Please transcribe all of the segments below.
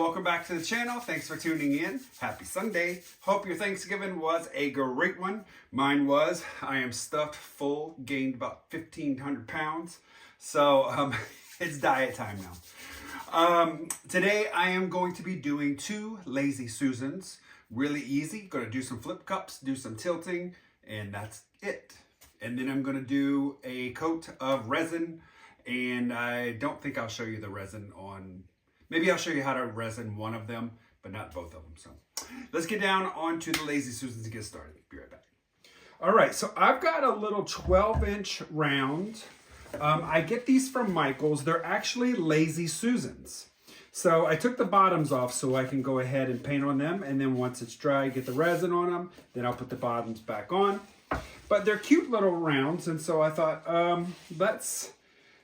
welcome back to the channel. Thanks for tuning in. Happy Sunday. Hope your Thanksgiving was a great one. Mine was. I am stuffed full, gained about 1,500 pounds. So it's diet time now. Today I am going to be doing 2 Lazy Susans. Really easy. Going to do some flip cups, do some tilting, and that's it. And then I'm going to do a coat of resin. And I don't think I'll show you the resin on, maybe I'll show you how to resin one of them, but not both of them. So let's get down onto the Lazy Susans to get started. Be right back. All right, so I've got a little 12-inch round. I get these from Michael's. They're actually Lazy Susans. So I took the bottoms off so I can go ahead and paint on them. And then once it's dry, get the resin on them. Then I'll put the bottoms back on. But they're cute little rounds. And so I thought, let's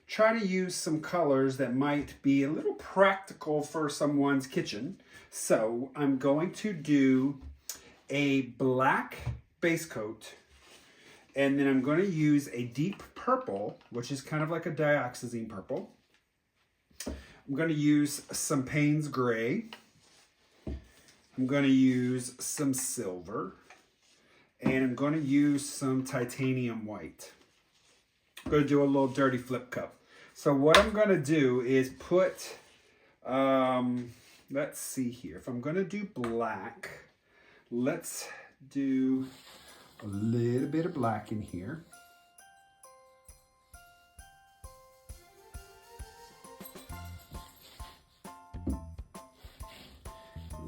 try to use some colors that might be a little practical for someone's kitchen. So I'm going to do a black base coat, and then I'm going to use a deep purple, which is kind of like a dioxazine purple. I'm going to use some Paynes gray. I'm going to use some silver, and I'm going to use some titanium white. I'm going to do a little dirty flip cup. So what I'm going to do is put, let's see here. If I'm going to do black, let's do a little bit of black in here.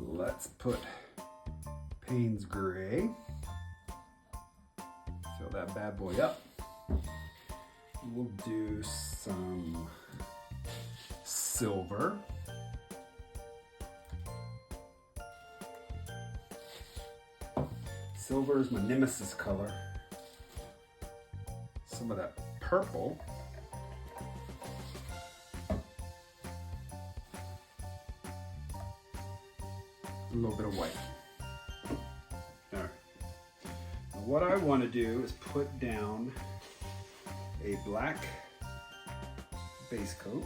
Let's put Paynes gray. Fill that bad boy up. We'll do some silver. Silver is my nemesis color. Some of that purple. A little bit of white. All right. Now what I want to do is put down a black base coat.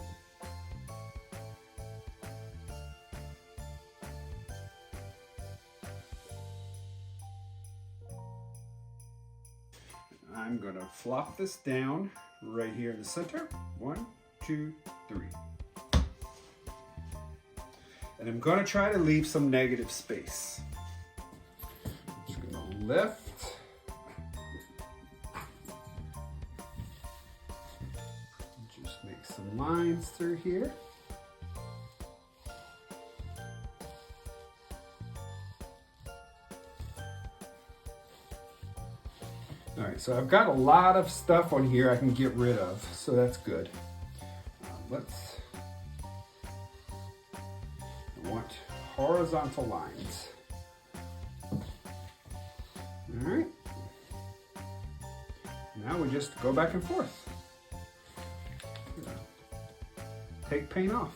I'm going to flop this down right here in the center. 1, 2, 3. And I'm going to try to leave some negative space. I'm just going to lift. Some lines through here. All right, so I've got a lot of stuff on here I can get rid of, so that's good. I want horizontal lines. All right. Now we just go back and forth. Take paint off.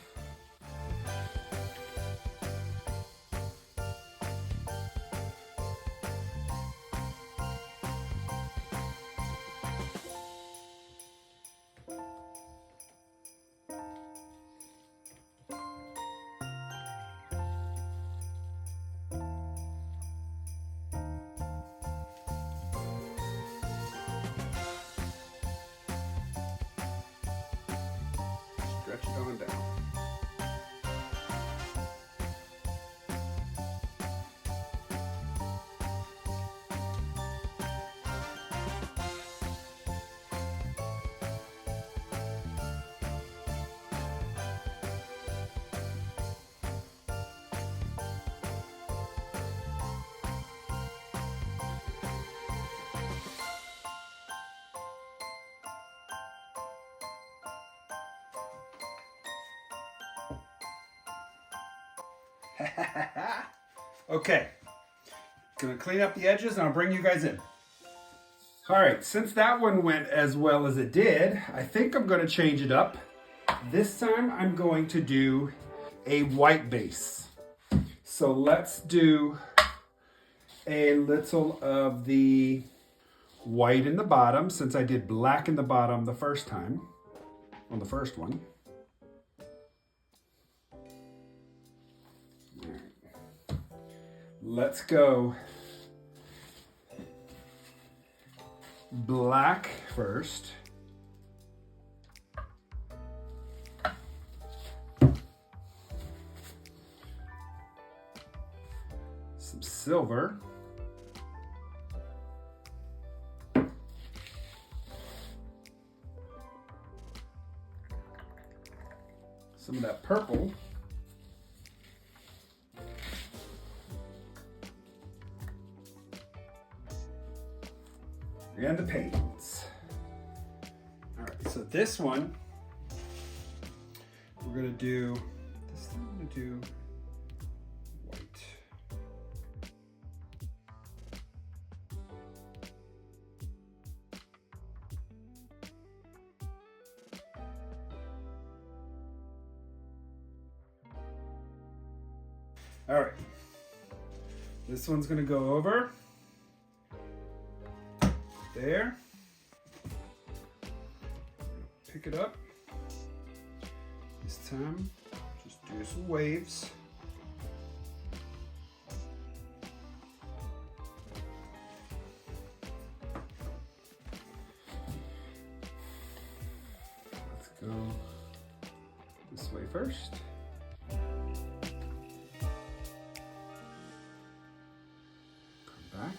Stretch it on down. Okay, gonna clean up the edges and I'll bring you guys in. All right, since that one went as well as it did, I think I'm gonna change it up. This time I'm going to do a white base. So let's do a little of the white in the bottom, since I did black in the bottom the first time, on the first one. Let's go black first. Some silver. Some of that purple. And the Paynes. All right, so this one, we're gonna do, this time I'm gonna do white. All right, this one's gonna go over there. Pick it up. This time, just do some waves. Let's go this way first. Come back.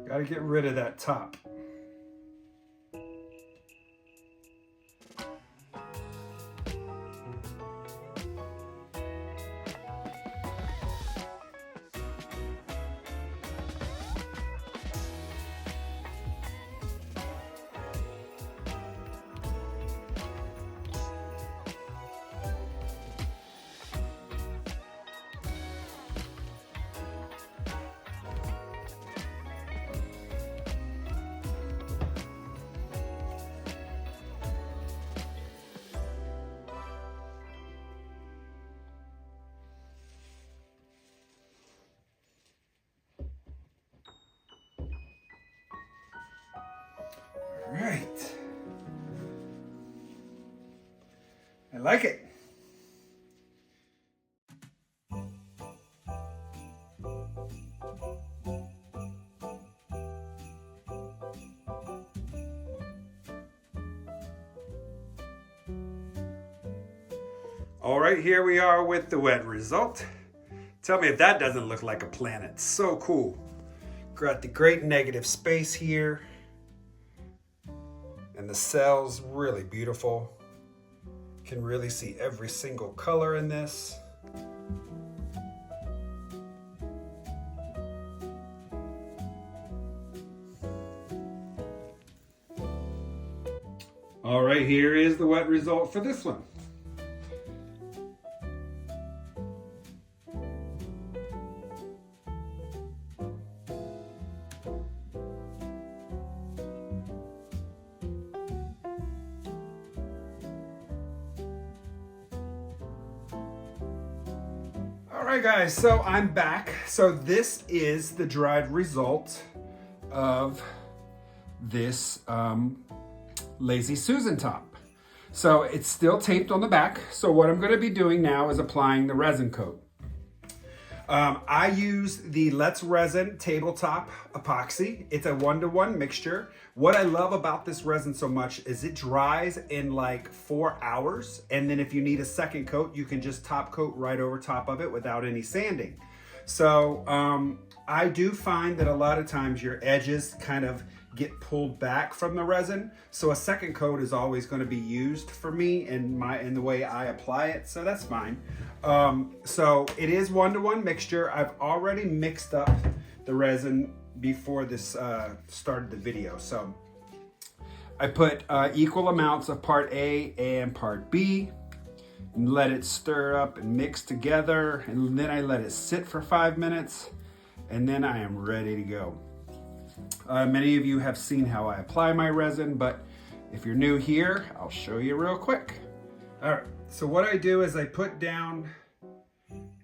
Got to get rid of that top. All right. I like it. All right, here we are with the wet result. Tell me if that doesn't look like a planet. So cool. Got the great negative space here. And the cells really beautiful. Can really see every single color in this. All right, here is the wet result for this one. All right, guys, so I'm back. So this is the dried result of this Lazy Susan top. So it's still taped on the back. So what I'm going to be doing now is applying the resin coat. I use the Let's Resin tabletop epoxy. It's a 1-to-1 mixture. What I love about this resin so much is it dries in like 4 hours. And then if you need a second coat, you can just top coat right over top of it without any sanding. So I do find that a lot of times your edges kind of get pulled back from the resin. So a second coat is always going to be used for me in the way I apply it. So that's fine. So it is 1-to-1 mixture. I've already mixed up the resin before this started the video. So I put equal amounts of part A and part B, and let it stir up and mix together, and then I let it sit for 5 minutes, and then I am ready to go. Many of you have seen how I apply my resin, but if you're new here, I'll show you real quick. All right, so what I do is I put down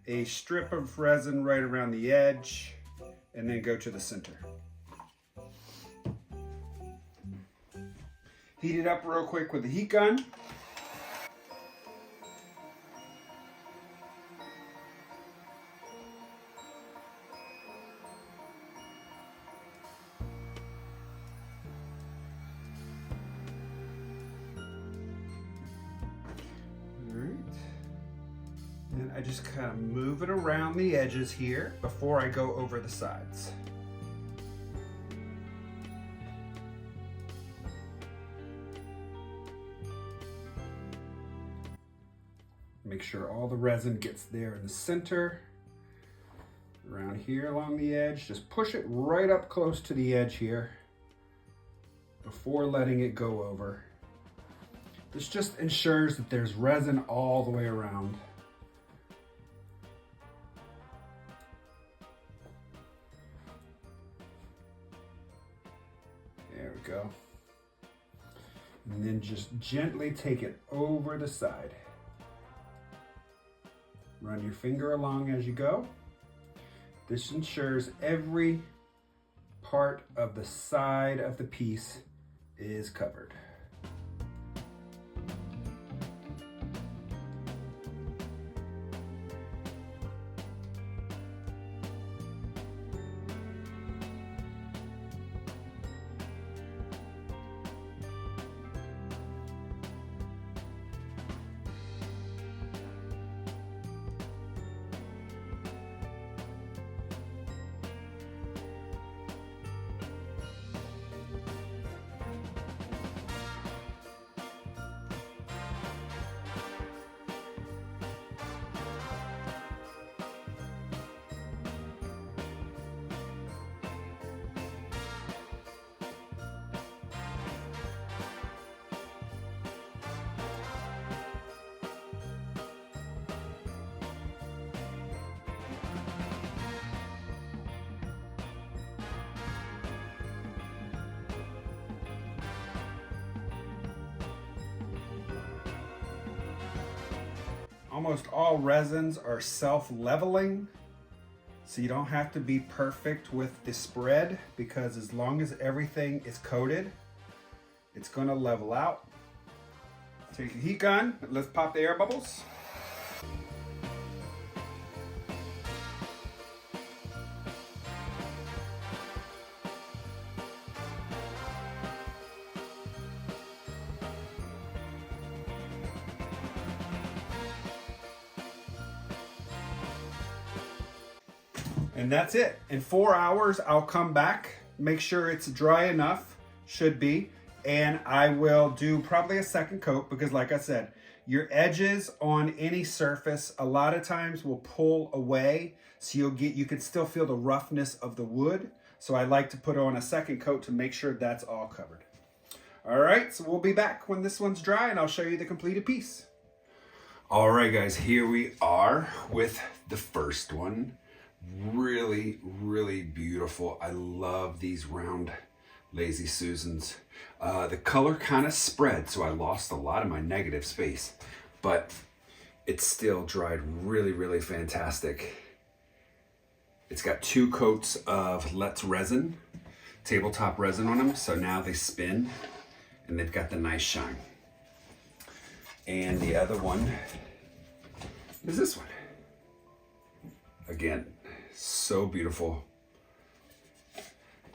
a strip of resin right around the edge and then go to the center. Heat it up real quick with a heat gun. And I just kind of move it around the edges here before I go over the sides. Make sure all the resin gets there in the center. Around here along the edge, just push it right up close to the edge here before letting it go over. This just ensures that there's resin all the way around. There we go. And then just gently take it over the side. Run your finger along as you go. This ensures every part of the side of the piece is covered. Almost all resins are self-leveling, so you don't have to be perfect with the spread, because as long as everything is coated, it's going to level out. Take your heat gun, let's pop the air bubbles. And that's it. In 4 hours, I'll come back, make sure it's dry enough, should be, and I will do probably a second coat, because like I said, your edges on any surface a lot of times will pull away, so you can still feel the roughness of the wood. So I like to put on a second coat to make sure that's all covered. All right, so we'll be back when this one's dry and I'll show you the completed piece. All right, guys, here we are with the first one. Really, really beautiful. I love these round Lazy Susans. The color kind of spread, so I lost a lot of my negative space, but it still dried really, really fantastic. It's got 2 coats of Let's Resin, tabletop resin on them, so now they spin and they've got the nice shine. And the other one is this one. Again, so beautiful.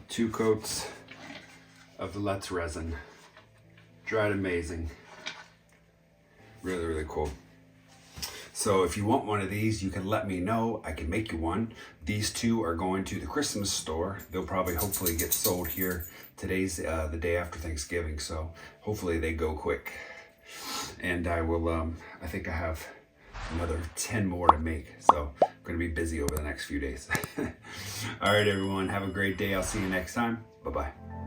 2 coats of the Let's Resin. Dried amazing. Really, really cool. So if you want one of these, you can let me know. I can make you one. These 2 are going to the Christmas store. They'll probably hopefully get sold here. Today's the day after Thanksgiving, so hopefully they go quick. And I will, I think I have another 10 more to make. So I'm going to be busy over the next few days. All right, everyone. Have a great day. I'll see you next time. Bye-bye.